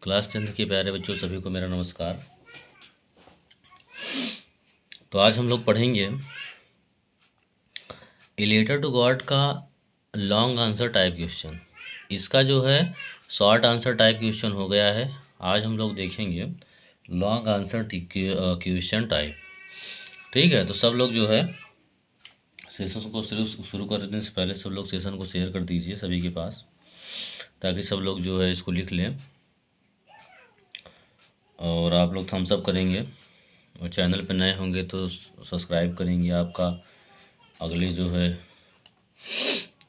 Class 10th के प्यारे बच्चों सभी को मेरा नमस्कार। तो आज हम लोग पढ़ेंगे ए लेटर टू गॉड का लॉन्ग आंसर टाइप क्वेश्चन। इसका जो है शॉर्ट आंसर टाइप क्वेश्चन हो गया है। आज हम लोग देखेंगे लॉन्ग आंसर क्वेश्चन टाइप। ठीक है, तो सब लोग जो है सेशन को शुरू करने से पहले सब लोग सेशन को शेयर कर दीजिए सभी के पास, ताकि सब लोग जो है इसको लिख लें और आप लोग थम्स अप करेंगे और चैनल पर नए होंगे तो सब्सक्राइब करेंगे आपका अगले जो है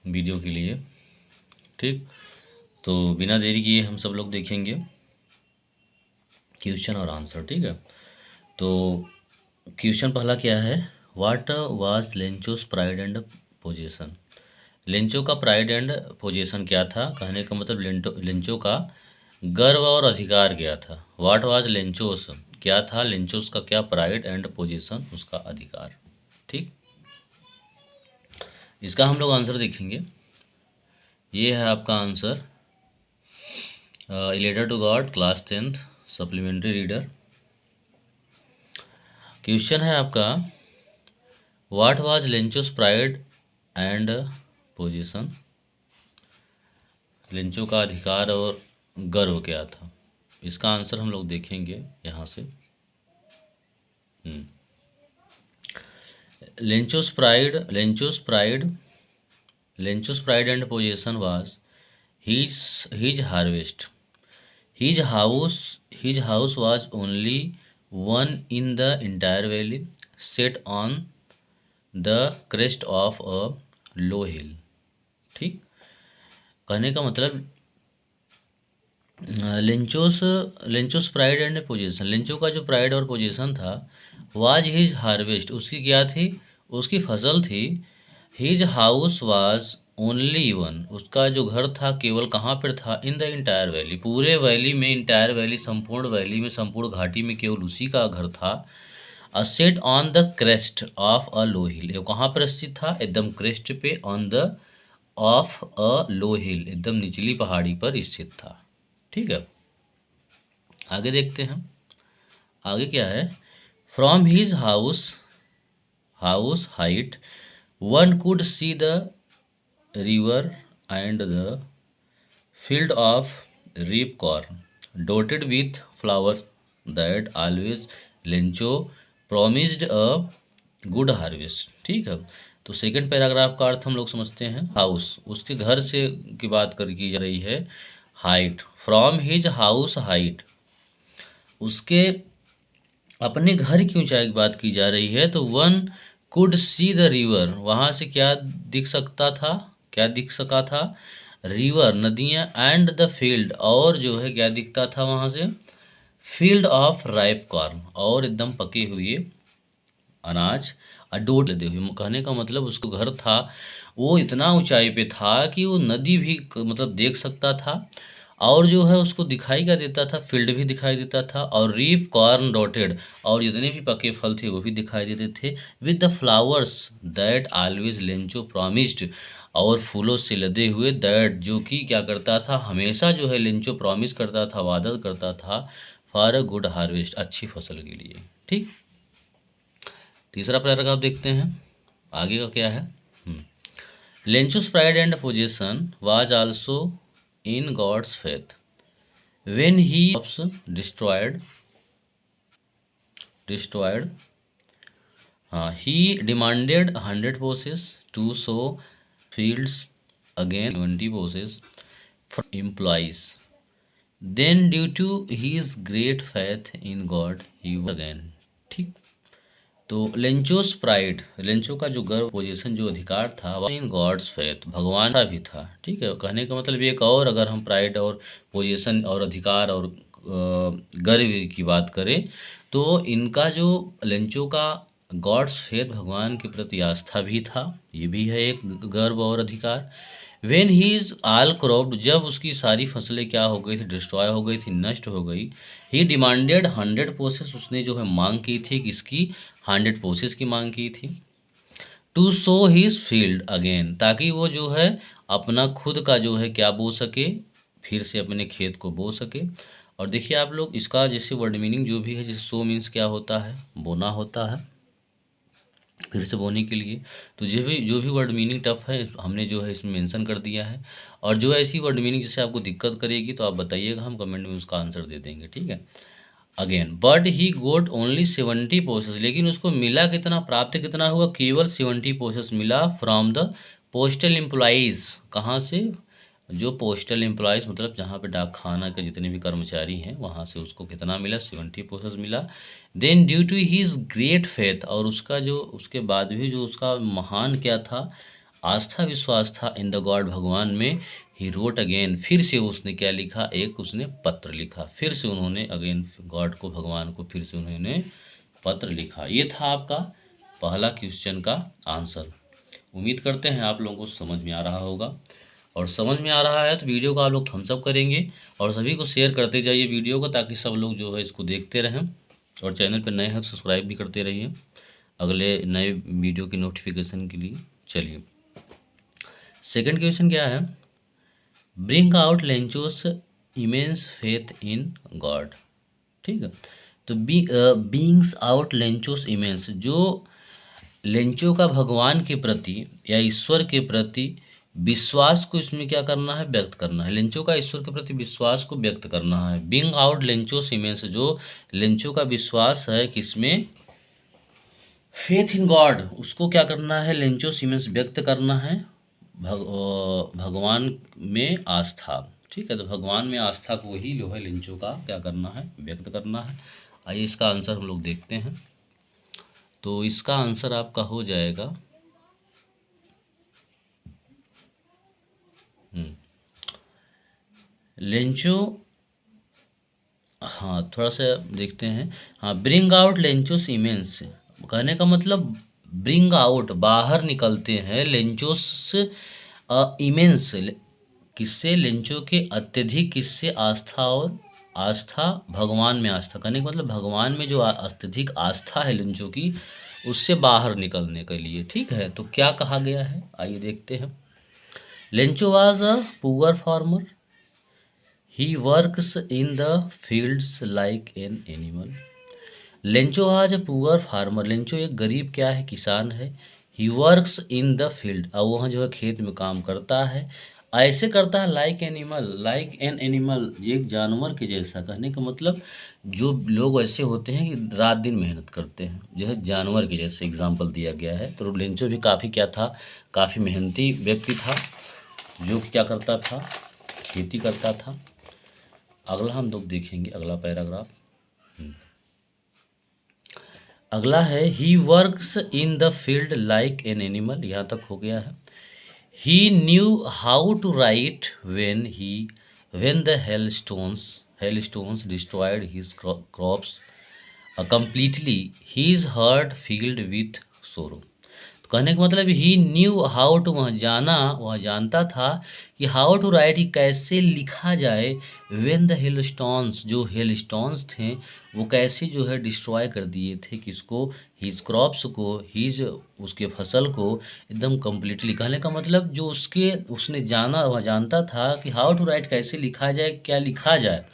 वीडियो के लिए। ठीक, तो बिना देरी किए हम सब लोग देखेंगे क्वेश्चन और आंसर। ठीक है, तो क्वेश्चन पहला क्या है, what was Lencho's pride and position. Lencho का प्राइड एंड पोजीशन क्या था, कहने का मतलब लेंचो का गर्व और अधिकार क्या था। व्हाट वाज लेंचोस क्या था, लेंचोस का क्या प्राइड एंड पोजीशन उसका अधिकार। ठीक, इसका हम लोग आंसर देखेंगे। ये है आपका answer, a letter to God class 10th supplementary reader. Question है आपका, what was Lencho's pride and position. Lencho का अधिकार और गर्व क्या था। इसका आंसर हम लोग देखेंगे यहाँ से। Lencho's pride and position was his harvest. His house was only one in the entire valley, set on the crest of a low hill. ठीक, कहने का मतलब लेंचोस प्राइड एंड पोजीशन, लेंचो का जो प्राइड और पोजीशन था, वाज हिज हार्वेस्ट, उसकी क्या थी, उसकी फसल थी। His house was only one, उसका जो घर था केवल कहाँ पर था, इन द इंटायर वैली, पूरे वैली में, इंटायर वैली संपूर्ण वैली में, संपूर्ण घाटी में केवल उसी का घर था। A set on the crest of a low hill, ये कहाँ पर स्थित था, एकदम क्रेस्ट पे, on the of a low hill, एकदम निचली पहाड़ी पर स्थित था। ठीक है, आगे देखते हैं। आगे क्या है, from his house height one could see the river and the field of reap corn dotted with flowers that always Lencho promised a good harvest। ठीक है, तो सेकंड पैराग्राफ का अर्थ हम लोग समझते हैं। हाउस, उसके घर से की बात कर की जा रही है। Height, from his house height, उसके अपने घर की ऊंचाई की बात की जा रही है। तो one could see the river, वहाँ से क्या दिख सकता था, क्या दिख सका था, रिवर नदियाँ, एंड द फील्ड, और जो है क्या दिखता था वहाँ से, फील्ड ऑफ राइप कॉर्न, और एकदम पके हुए अनाज। अडोट लदे हुए, कहने का मतलब उसको घर था वो इतना ऊंचाई पे था कि वो नदी भी मतलब देख सकता था, और जो है उसको दिखाई क्या देता था, फील्ड भी दिखाई देता था, और रीफ कॉर्न डॉटेड, और जितने भी पके फल थे वो भी दिखाई देते थे, with the flowers that always Lencho promised, और फूलों से लदे हुए, दैट जो कि क्या करता था, हमेशा जो है लेंचो प्रॉमिस करता था, वादा करता था, फॉर अ गुड हार्वेस्ट, अच्छी फसल के लिए। ठीक, तीसरा पैराग्राफ देखते हैं, आगे का क्या है। Lencho's pride and position was also in God's faith when he destroyed he demanded 100 poses to sow fields, again 20 poses for employees, then due to his great faith in God he was again। ठीक, तो लेंचोस pride, Lencho का जो गर्व, position, जो अधिकार था, वह इन God's faith, भगवान का भी था। ठीक है, कहने का मतलब एक और, अगर हम प्राइड और पोजीशन और अधिकार और गर्व की बात करें, तो इनका जो लेंचो का गॉड्स फेथ, भगवान के प्रति आस्था भी था, ये भी है एक गर्व और अधिकार। When he is all cropped, जब उसकी सारी फसलें क्या हो गई थी, डिस्ट्रॉय हो गई थी, नष्ट हो गई। ही डिमांडेड 100 पोसेस, उसने जो है मांग की थी, किसकी, 100 पोसेस की मांग की थी। To sow his field again, ताकि वो जो है अपना खुद का जो है क्या बो सके, फिर से अपने खेत को बो सके। और देखिए आप लोग इसका जैसे वर्ड मीनिंग जो भी है, जैसे सो मीन्स क्या होता है, बोना होता है, फिर से बोने के लिए। तो जो भी वर्ड मीनिंग टफ है हमने जो है इसमें मेंशन कर दिया है। और जो ऐसी वर्ड मीनिंग जिससे आपको दिक्कत करेगी तो आप बताइएगा, हम कमेंट में उसका आंसर दे देंगे, ठीक है। Again, but he got only 70 pesos, लेकिन उसको मिला कितना, प्राप्त कितना हुआ, केवल 70 पोसेस मिला फ्रॉम द पोस्टल एम्प्लॉइज। कहाँ से, जो पोस्टल एम्प्लॉयज़ मतलब जहाँ पे डाक खाना के जितने भी कर्मचारी हैं वहाँ से उसको कितना मिला, 70 पोसेस मिला। Then due to his great faith, और उसका जो उसके बाद भी जो उसका महान क्या था, आस्था विश्वास था, इन द गॉड भगवान में, ही रोट अगेन, फिर से उसने क्या लिखा, एक उसने पत्र लिखा, फिर से उन्होंने अगेन गॉड को, भगवान को फिर से उन्होंने पत्र लिखा। ये था आपका पहला क्वेश्चन का आंसर। उम्मीद करते हैं आप लोगों को समझ में आ रहा होगा, और समझ में आ रहा है तो वीडियो को आप लोग थम्स अप करेंगे और सभी को शेयर करते जाइए वीडियो को, ताकि सब लोग जो है इसको देखते रहें। और चैनल पर नए हैं तो सब्सक्राइब भी करते रहिए अगले नए वीडियो की नोटिफिकेशन के लिए। चलिए, सेकंड क्वेश्चन क्या है, bring out Lencho's immense faith in God. ठीक है, तो बींग्स आउट लेंचोस इमेंस, जो लेंचो का भगवान के प्रति या ईश्वर के प्रति विश्वास को इसमें क्या करना है, व्यक्त करना है। लेंचो का ईश्वर के प्रति विश्वास को व्यक्त करना है। बिंग आउट लेंचो सीमेंस, जो लेंचो का विश्वास है किसमें, फेथ इन गॉड, उसको क्या करना है, लेंचो सीमेंस व्यक्त करना है, भगवान में आस्था। ठीक है, तो भगवान में आस्था को ही जो है लेंचो का क्या करना है, व्यक्त करना है। आइए इसका आंसर हम लोग देखते हैं। तो इसका आंसर आपका हो जाएगा लेंचो, हाँ थोड़ा सा देखते हैं। हाँ, ब्रिंग आउट लेंचोस इमेंस, कहने का मतलब ब्रिंग आउट, बाहर निकलते हैं, लेंचोस इमेंस, किससे, लेंचो के अत्यधिक किससे, आस्था, और आस्था भगवान में आस्था, कहने का मतलब भगवान में जो अत्यधिक आस्था है लेंचो की, उससे बाहर निकलने के लिए। ठीक है, तो क्या कहा गया है आइए देखते हैं। Lencho was a poor farmer, he works in the fields like an animal। Lencho आज पुअर फार्मर, लेंचो एक गरीब क्या है, किसान है। He works in the field, और वहाँ जो है खेत में काम करता है। ऐसे करता है like animal, like an animal, एक जानवर के जैसा, कहने का मतलब जो लोग ऐसे होते हैं कि रात दिन मेहनत करते हैं, जैसे जानवर के जैसे एग्जाम्पल दिया गया है। तो लेंचो भी काफ़ी क्या था, काफ़ी मेहनती व्यक्ति था, जो कि क्या करता था, खेती करता था। अगला हम लोग देखेंगे अगला पैराग्राफ। अगला है, he works in the field like an animal, यहाँ तक हो गया है। He knew how to write when the hail stones destroyed his crops completely, his heart filled with sorrow. कहने का मतलब ही न्यू हाउ टू, वह जाना, वह जानता था कि हाउ टू राइट, ही कैसे लिखा जाए, व्हेन द हेल स्टोन्स, जो हेल स्टोन्स थे वो कैसे जो है डिस्ट्रॉय कर दिए थे किसको, हीज क्रॉप्स को, हीज उसके फसल को एकदम कम्प्लीटली। कहने का मतलब जो उसने जाना, वह जानता था कि हाउ टू राइट कैसे लिखा जाए, क्या लिखा जाए।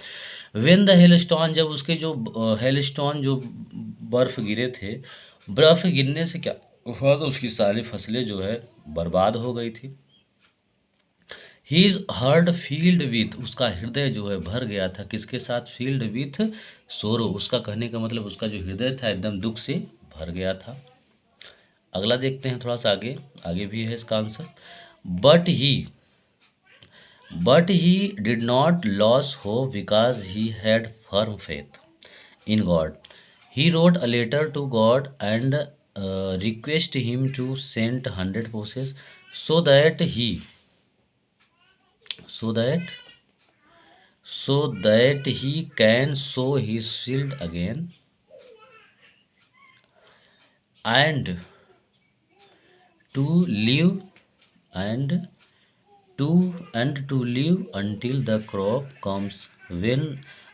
व्हेन द हेल स्टोन, जब उसके जो हेल स्टोन, जो बर्फ़ गिरे थे, बर्फ़ गिरने से क्या हुआ, तो उसकी सारी फसलें जो है बर्बाद हो गई थी। हीज हर्ट फील्ड विथ, उसका हृदय जो है भर गया था किसके साथ, फील्ड विथ सोरो, उसका कहने का मतलब उसका जो हृदय था एकदम दुख से भर गया था। अगला देखते हैं थोड़ा सा आगे, आगे भी है इसका answer. But he did not loss hope because he had firm faith in God. He wrote a letter to God and requested him to send 100 horses so that he so that he can sow his field again and to live and to live until the crop comes. When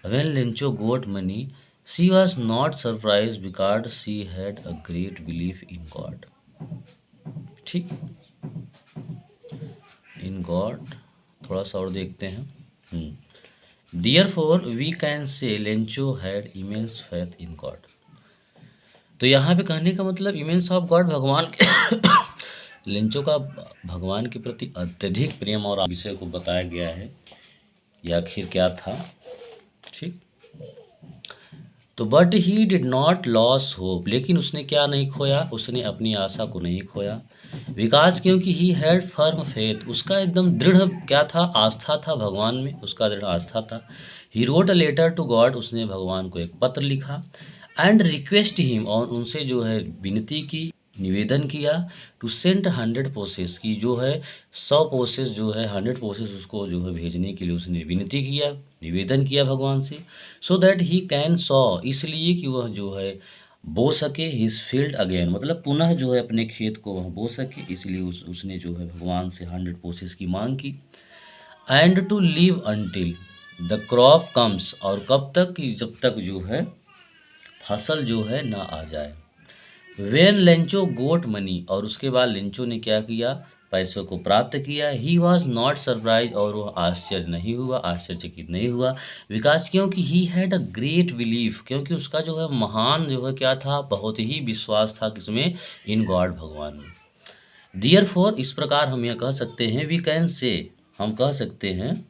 Lencho got money, she was not surprised because she had a great belief in God। ठीक, in God, थोड़ा सा और देखते हैं। Therefore we can say Lencho had immense faith in God. तो यहाँ पे कहने का मतलब इमेंस ऑफ गॉड, भगवान के लेंचो का भगवान के प्रति अत्यधिक प्रेम और विषय को बताया गया है, या आखिर क्या था। ठीक। तो but he did not loss hope, लेकिन उसने क्या नहीं खोया, उसने अपनी आशा को नहीं खोया। विकास, क्योंकि ही हैड फर्म फेथ, उसका एकदम दृढ़ क्या था, आस्था था भगवान में, उसका दृढ़ आस्था था। He wrote a letter to God, उसने भगवान को एक पत्र लिखा। एंड रिक्वेस्ट हिम, और उनसे जो है विनती की, निवेदन किया, टू सेंड 100 पोसेस की, जो है 100 पोसेस जो है 100 पोसेस उसको जो है भेजने के लिए उसने विनती किया, निवेदन किया भगवान से। So that he can saw, इसलिए कि वह जो है बो सके हिज फील्ड अगेन, मतलब पुनः जो है अपने खेत को वह बो सके, इसलिए उसने जो है भगवान से 100 पोसेस की मांग की। And to live until the crop comes, और कब तक, कि जब तक जो है फसल जो है ना आ जाए। वेन लेंचो गोट मनी, और उसके बाद लेंचो ने क्या किया, पैसों को प्राप्त किया। ही वॉज नॉट सरप्राइज, और वह आश्चर्य नहीं हुआ, आश्चर्यचकित नहीं हुआ। विकास, क्योंकि he had a great belief, क्योंकि उसका जो है महान जो है क्या था, बहुत ही विश्वास था किसमें, इन गॉड, भगवान में। डियर फोर, इस प्रकार हम यह कह सकते हैं, वी कैन से, हम कह सकते हैं,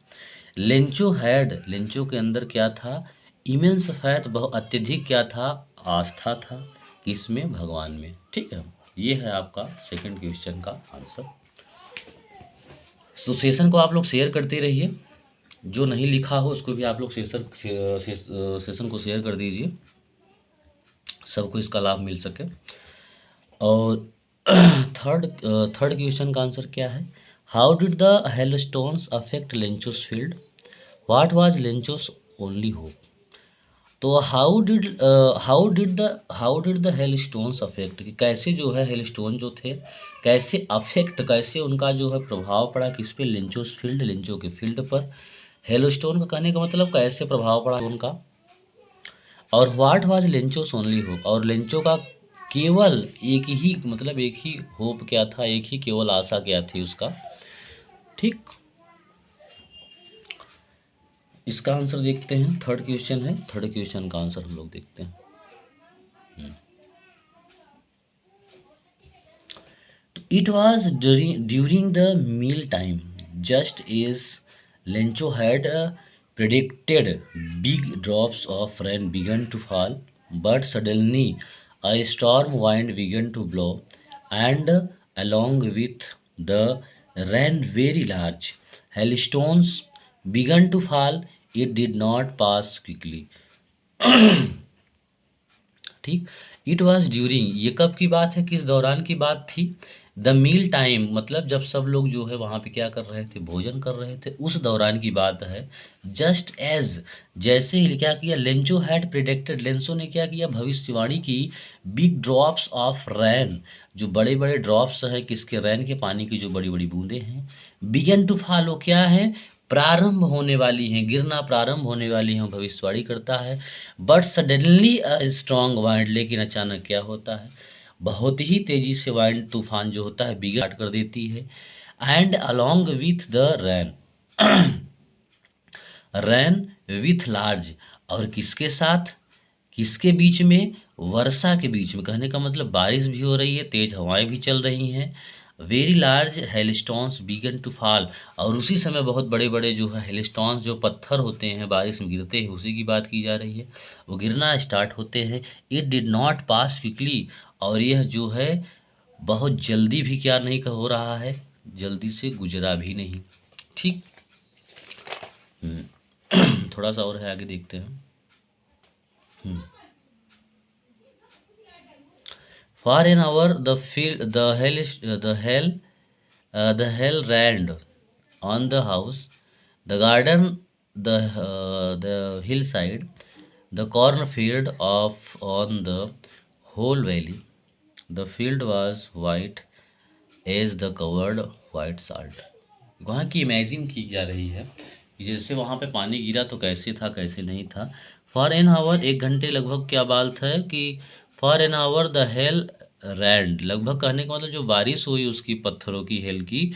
लेंचो हैड, लेंचो के अंदर क्या था, इमेंस फैथ, बहुत अत्यधिक क्या था, आस्था था, किसमें, भगवान में। ठीक है, ये है आपका सेकंड क्वेश्चन का आंसर। तो सेशन को आप लोग शेयर करते रहिए, जो नहीं लिखा हो उसको भी आप लोग सेशन को शेयर कर दीजिए, सबको इसका लाभ मिल सके। और थर्ड क्वेश्चन का आंसर क्या है, how did the hailstones affect Lencho's field, what was Lencho's only hope. तो how did the hail stones affect, कि कैसे जो है हेल स्टोन जो थे, कैसे अफेक्ट, कैसे उनका जो है प्रभाव पड़ा, किस पे, लेंचोस फील्ड, लेंचो के फील्ड पर। हेल स्टोन का कहने का मतलब कैसे प्रभाव पड़ा उनका। और what was Lencho's only hope, और लेंचो का केवल एक ही, मतलब एक ही होप क्या था, एक ही केवल आशा क्या थी उसका। ठीक, इसका आंसर देखते हैं, थर्ड क्वेश्चन है, थर्ड क्वेश्चन का आंसर हम लोग देखते हैं। It was during the meal time, just as Lencho had predicted. Big drops of rain began to fall, but suddenly a storm wind began to blow, and along with the rain, very large hailstones began to fall. It did not pass quickly. ठीक। It was during, ये कब की बात है, किस दौरान की बात थी, द मील टाइम, मतलब जब सब लोग जो है वहाँ पे क्या कर रहे थे, भोजन कर रहे थे, उस दौरान की बात है। जस्ट एज, जैसे ही क्या किया, लेंचो हैड प्रिडिक्टेड, लेंसो ने क्या किया, भविष्यवाणी की, बिग ड्रॉप्स ऑफ रैन, जो बड़े बड़े ड्रॉप्स हैं किसके, रैन के, पानी की जो बड़ी बड़ी बूंदें हैं, बिगन टू फॉलो, क्या है, प्रारंभ होने वाली हैं, गिरना प्रारंभ होने वाली हैं, भविष्यवाणी करता है। But suddenly a strong wind, लेकिन अचानक क्या होता है, बहुत ही तेजी से वाइंड, तूफान जो होता है बिगड़ कर देती है। And along with the rain, rain with large, और किसके साथ, किसके बीच में, वर्षा के बीच में, कहने का मतलब बारिश भी हो रही है, तेज हवाएं भी चल रही हैं। Very large hailstones began to fall, और उसी समय बहुत बड़े बड़े जो है हेलस्टोन्स, जो पत्थर होते हैं बारिश में गिरते हैं, उसी की बात की जा रही है, वो गिरना स्टार्ट होते हैं। It did not pass quickly, और यह जो है बहुत जल्दी भी क्या नहीं हो रहा है, जल्दी से गुजरा भी नहीं। ठीक। थोड़ा सा और है, आगे देखते हैं। For an hour, the hell rained on the house, the garden, the hillside, the cornfield of on the whole valley. The field was white as the covered white salt. वहाँ की इमेजिन की जा रही है कि जैसे वहाँ पे पानी गिरा तो कैसे था, कैसे नहीं था। फॉर एन आवर, 1 घंटे लगभग, क्या बात है कि for an hour the hail rained, लगभग कहने का मतलब जो बारिश हुई उसकी, पत्थरों की, हेल की,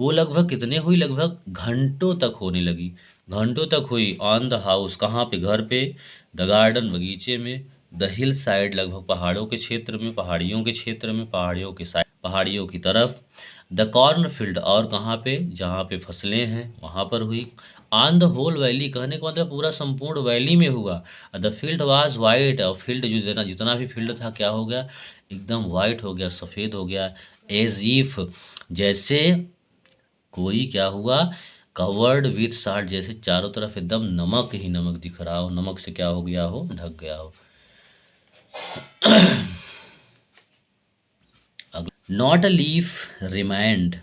वो लगभग कितने हुई, लगभग घंटों तक होने लगी, घंटों तक हुई। ऑन द हाउस, कहाँ पे, घर पे। द गार्डन, बगीचे में। द हिल साइड, लगभग पहाड़ों के क्षेत्र में, पहाड़ियों के क्षेत्र में, पहाड़ियों के साइड, पहाड़ियों की तरफ। द कॉर्न फील्ड, और कहाँ पे, जहाँ पे फसलें हैं वहाँ पर हुई। ऑन द होल वैली, कहने का मतलब पूरा संपूर्ण वैली में हुआ। द फील्ड वाज वाइट, और फील्ड जो जितना जितना भी फील्ड था क्या हो गया, एकदम वाइट हो गया, सफ़ेद हो गया। एज इफ, जैसे कोई क्या हुआ, कवर्ड विथ साल्ट, जैसे चारों तरफ एकदम नमक ही नमक दिख रहा हो, नमक से क्या हो गया हो, ढक गया हो। Not a leaf remind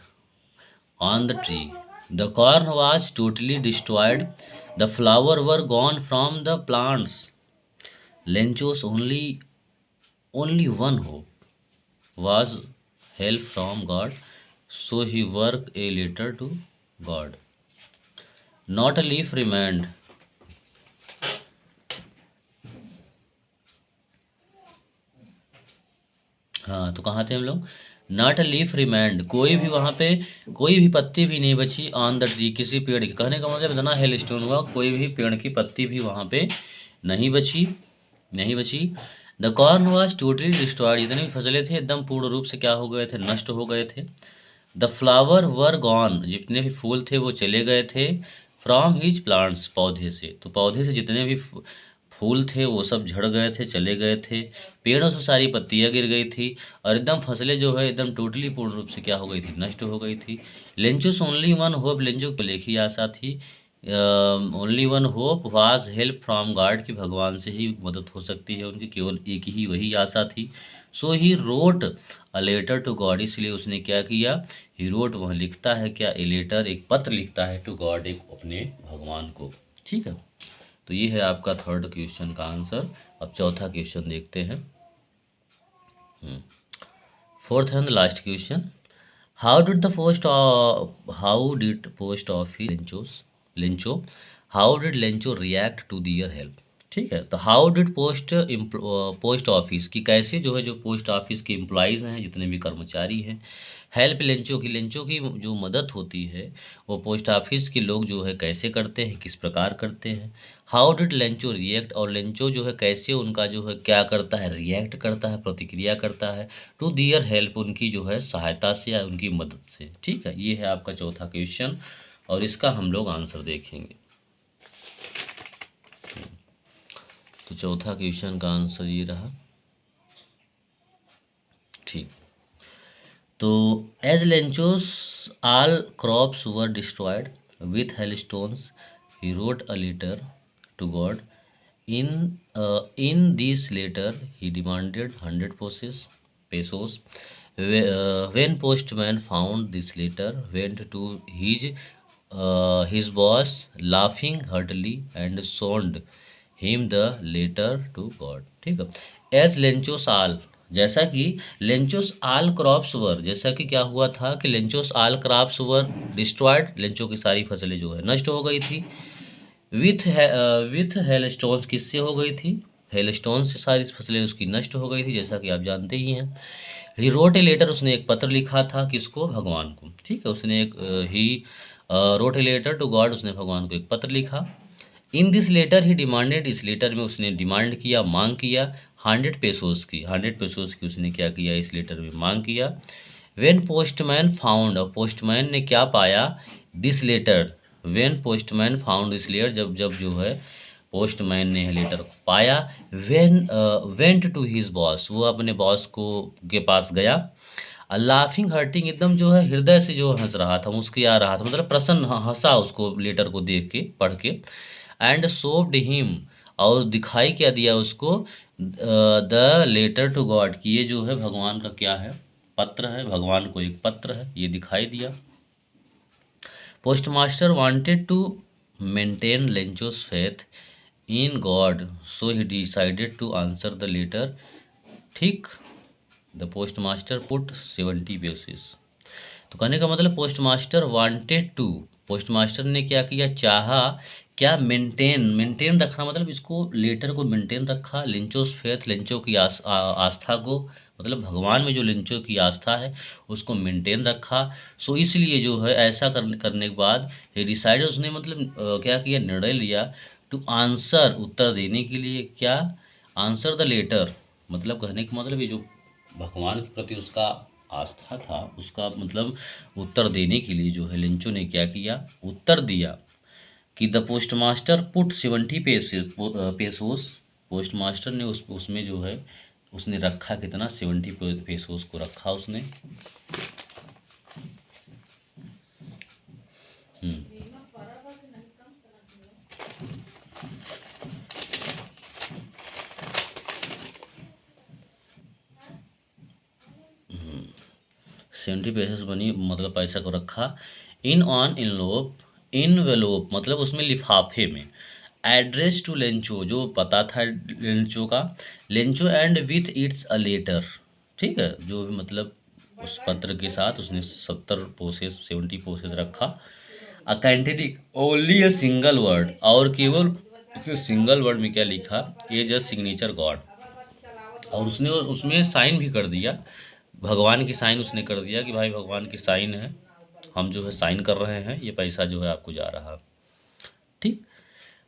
on the tree. The corn was totally destroyed. The flower were gone from the plants. Lencho's only one hope was help from God. So he worked a letter to God. Not a leaf remained. हाँ, तो कहाँ थे हम लोग। Not a leaf remind, कोई भी वहाँ पे कोई भी पत्ती भी नहीं बची। ऑन द ट्री, किसी पेड़ की, कहने का मतलब इतना हेल स्टोन हुआ, कोई भी पेड़ की पत्ती भी वहाँ पे नहीं बची, नहीं बची। The corn was totally destroyed, जितने भी फसलें थे एकदम पूर्ण रूप से क्या हो गए थे, नष्ट हो गए थे। द फ्लावर वर गॉन, जितने भी फूल थे वो चले गए थे। फ्रॉम हिज प्लांट्स, पौधे से, तो पौधे से जितने भी फूल थे वो सब झड़ गए थे, चले गए थे। पेड़ों से सारी पत्तियां गिर गई थी, और एकदम फसलें जो है एकदम टोटली पूर्ण रूप से क्या हो गई थी, नष्ट हो गई थी। लेंचोस ओनली वन होप, लेंचो को एक ही आशा थी। Only one hope was help from God, कि भगवान से ही मदद हो सकती है उनकी, केवल एक ही वही आशा थी। So he wrote a letter to God, इसलिए उसने क्या किया, ही रोट, वह लिखता है क्या, ए लेटर, एक पत्र लिखता है, टू गॉड, एक अपने भगवान को। ठीक है, तो ये है आपका थर्ड क्वेश्चन का आंसर। अब चौथा क्वेश्चन देखते हैं। Fourth and last question. How did post office Lencho how did Lencho react to their help. ठीक है, तो हाउ डिड पोस्ट ऑफिस की, कैसे जो है, जो पोस्ट ऑफिस के एम्प्लॉयज़ हैं, जितने भी कर्मचारी हैं, हेल्प लेंचो की जो मदद होती है वो पोस्ट ऑफिस के लोग जो है कैसे करते हैं, किस प्रकार करते हैं। हाउ डिड लेंचो रिएक्ट, और लेंचो जो है कैसे उनका जो है क्या करता है, रिएक्ट करता है, प्रतिक्रिया करता है, टू दियर हेल्प, उनकी जो है सहायता से या उनकी मदद से। ठीक है, ये है आपका चौथा क्वेश्चन, और इसका हम लोग आंसर देखेंगे। तो चौथा क्वेश्चन का आंसर ये रहा। ठीक, तो as Lencho's all crops were destroyed with hailstones, he wrote a letter to God. In this letter, he demanded 100 pesos. When postman found this letter, went to his boss, laughing heartily, and sold him the letter to God. ठीक है, as लेंचोस आल, जैसा कि लेंचोस आल crops वर, जैसा कि क्या हुआ था कि लेंचोस आल क्रॉप्स वर डिस्ट्रॉयड, लेंचो की सारी फसलें जो है नष्ट हो गई थी। विथ हेलस्टोन्स, किससे हो गई थी, हेलस्टोन से सारी फसलें उसकी नष्ट हो गई थी, जैसा कि आप जानते ही हैं। ही रोट ए लेटर, उसने एक पत्र लिखा था, किसको, भगवान को। ठीक है, उसने एक he wrote a letter to God, उसने भगवान को एक पत्र लिखा। In this letter he demanded, इस लेटर में उसने डिमांड किया, मांग किया, 100 पेसोस की उसने क्या किया, इस लेटर में मांग किया। वेन पोस्टमैन फाउंड, और पोस्टमैन ने क्या पाया, this letter. When postman found this letter, जब जब जो है पोस्टमैन ने लेटर को पाया। वेंट टू हिज बॉस, वो अपने बॉस को के पास गया। लाफिंग हर्टिंग, एकदम जो है हृदय से जो हंस रहा था, मुस्कुरा रहा था, मतलब प्रसन्न, हंसा उसको लेटर को देख के, पढ़ के। एंड सोप्ड हिम, और दिखाई क्या दिया उसको, द लेटर टू गॉड, कि ये जो है भगवान का क्या है, पत्र है, भगवान को एक पत्र है, ये दिखाई दिया। Postmaster wanted to maintain Lencho's faith in God, so he decided to answer the letter. ठीक, द पोस्टमास्टर पुट 70 पेसेस। तो कहने का मतलब पोस्टमास्टर वांटेड टू, पोस्टमास्टर ने क्या किया, चाहा क्या, मेंटेन रखना, मतलब इसको लेटर को मेंटेन रखा, लेंचोस फेथ, लेंचो की आस्था को, मतलब भगवान में जो लिंचो की आस्था है उसको मेंटेन रखा। सो इसलिए जो है ऐसा करने के बाद ही डिसाइडेड, उसने मतलब क्या किया, निर्णय लिया टू आंसर, उत्तर देने के लिए, क्या, आंसर द लेटर, मतलब कहने का मतलब ये जो भगवान के प्रति उसका आस्था था उसका मतलब उत्तर देने के लिए जो है लिंचो ने क्या किया, उत्तर दिया कि the post master put 70 pesos. Post master ने उसमें जो है उसने रखा कितना, 70 पेसोस को रखा उसने। हम्म, हम्म, 70 पेसेस बनी मतलब पैसा को रखा। इन ऑन इनलोप, इनवेलोप मतलब उसमें लिफाफे में, एड्रेस टू लेंचो, जो पता था लेंचो का, Lencho and with its a letter, ठीक है, जो भी मतलब उस पत्र के साथ उसने 70 पोसेस रखा। अकेंटेडिक ओनली अ सिंगल वर्ड, और केवल उसने सिंगल वर्ड में क्या लिखा, ये जस्ट सिग्नेचर गॉड, और उसने उसमें साइन भी कर दिया, भगवान की साइन उसने कर दिया कि भाई भगवान की साइन है, हम जो है साइन कर रहे हैं, ये पैसा जो है आपको जा रहा है। ठीक।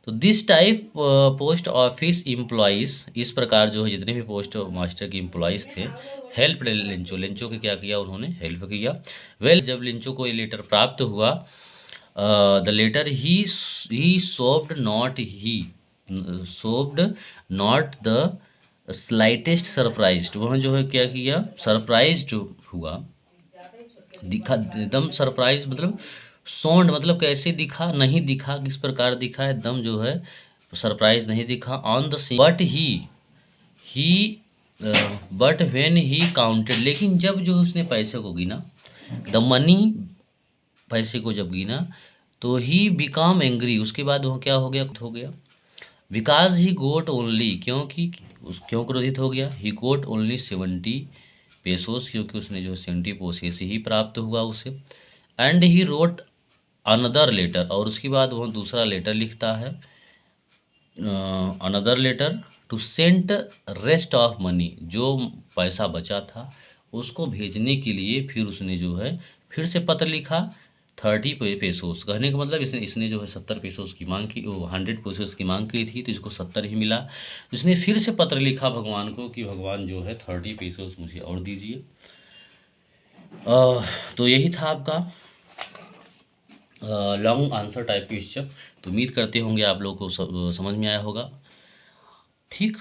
तो this type post office employees, इस प्रकार जो है जितने भी पोस्ट मास्टर के एम्प्लॉइज थे, हेल्प लिंचो, लिंचो के क्या किया, उन्होंने हेल्प किया। वेल, जब लिंचो को ये लेटर प्राप्त हुआ, the letter he showed not, he showed not the slightest surprised, वहाँ जो है क्या किया, सरप्राइज्ड हुआ, दिखा एकदम सरप्राइज मतलब सौंड मतलब कैसे दिखा, नहीं दिखा, किस प्रकार दिखा, एकदम जो है सरप्राइज नहीं दिखा। On the scene but he but when he counted, लेकिन जब जो है उसने पैसे को गिना, द मनी, पैसे को जब गिना, तो ही बिकम एंग्री, उसके बाद वो क्या हो गया, बिकॉज ही गोट ओनली, क्योंकि क्यों क्रोधित हो गया, ही गोट ओनली 70 पेसोस, क्योंकि उसने जो 70 पेसेस ही प्राप्त हुआ उसे। And he wrote another letter, और उसके बाद वो दूसरा लेटर लिखता है, another letter to send rest of money, जो पैसा बचा था उसको भेजने के लिए फिर उसने जो है फिर से पत्र लिखा, 30 पेसोस, कहने का मतलब इसने इसने जो है 70 पेसोस की मांग की, वो 100 पेसोस की मांग की थी, तो इसको 70 ही मिला, तो इसने फिर से पत्र लिखा भगवान को कि भगवान जो है 30 पेसोस मुझे और दीजिए। तो यही था आपका लॉन्ग आंसर टाइप क्वेश्चन। तो उम्मीद करते होंगे आप लोगों को समझ में आया होगा। ठीक।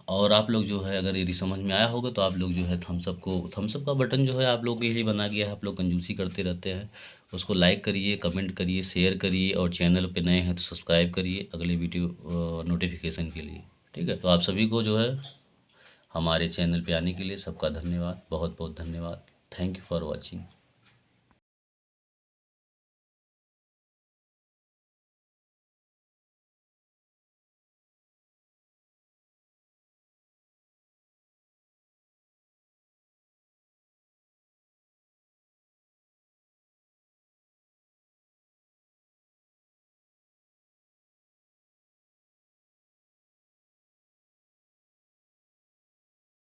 और आप लोग जो है अगर यदि समझ में आया होगा तो आप लोग जो है थम्सअप का बटन जो है आप लोग के लिए बना गया है, आप लोग कंजूसी करते रहते हैं, उसको लाइक करिए, कमेंट करिए, शेयर करिए, और चैनल पे नए हैं तो सब्सक्राइब करिए अगले वीडियो नोटिफिकेशन के लिए। ठीक है, तो आप सभी को जो है हमारे चैनल पे आने के लिए सबका धन्यवाद, बहुत बहुत धन्यवाद। Thank you for watching.